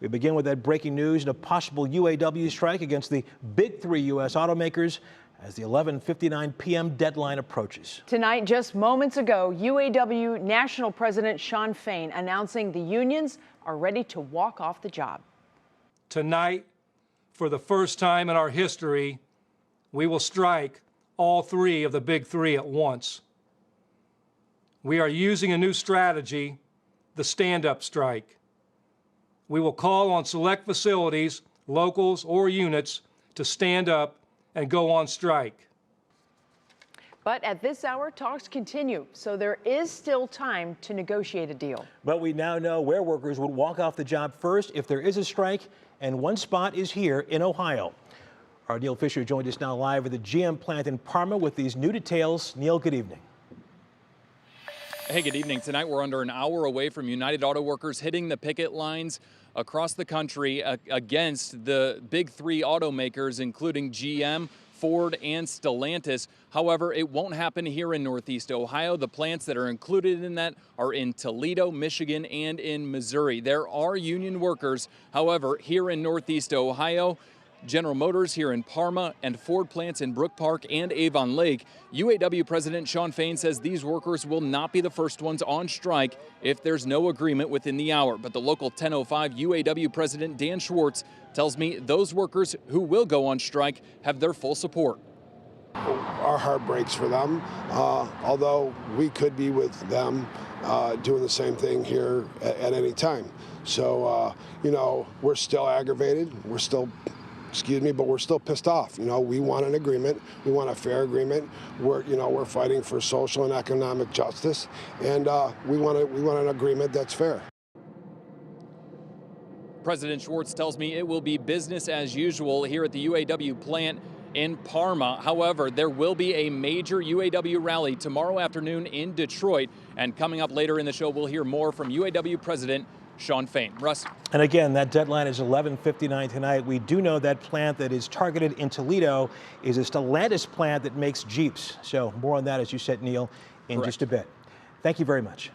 We begin with that breaking news and a possible UAW strike against the big three U.S. automakers as the 11:59 p.m. deadline approaches. Tonight, just moments ago, UAW National President Shawn Fain announcing the unions are ready to walk off the job. Tonight, for the first time in our history, we will strike all three of the big three at once. We are using a new strategy, the stand-up strike. We will call on select facilities, locals, or units to stand up and go on strike. But at this hour, talks continue, so there is still time to negotiate a deal. But we now know where workers would walk off the job first if there is a strike, and one spot is here in Ohio. Our Neil Fisher joined us now live at the GM plant in Parma with these new details. Neil, good evening. Hey, good evening. Tonight we're under an hour away from United Auto Workers hitting the picket lines across the country against the big three automakers, including GM, Ford, and Stellantis. However, it won't happen here in Northeast Ohio. The plants that are included in that are in Toledo, Michigan, and in Missouri. There are union workers. However, here in Northeast Ohio, General Motors here in Parma and Ford plants in Brook Park and Avon Lake. UAW President Shawn Fain says these workers will not be the first ones on strike if there's no agreement within the hour. But the local 1005 UAW President Dan Schwartz tells me those workers who will go on strike have their full support. Our heart breaks for them, although we could be with them doing the same thing here at any time. So, we're still aggravated. We're still but we're still pissed off. We want an agreement. We want a fair agreement. We're fighting for social and economic justice, and we want an agreement that's fair. President Schwartz tells me it will be business as usual here at the UAW plant in Parma. However, there will be a major UAW rally tomorrow afternoon in Detroit, and coming up later in the show, we'll hear more from UAW President Shawn Fain. Russ. And again, that deadline is 11:59 tonight. We do know that plant that is targeted in Toledo is a Stellantis plant that makes Jeeps. So more on that, as you said, Neil, in Correct. just a bit. Thank you very much.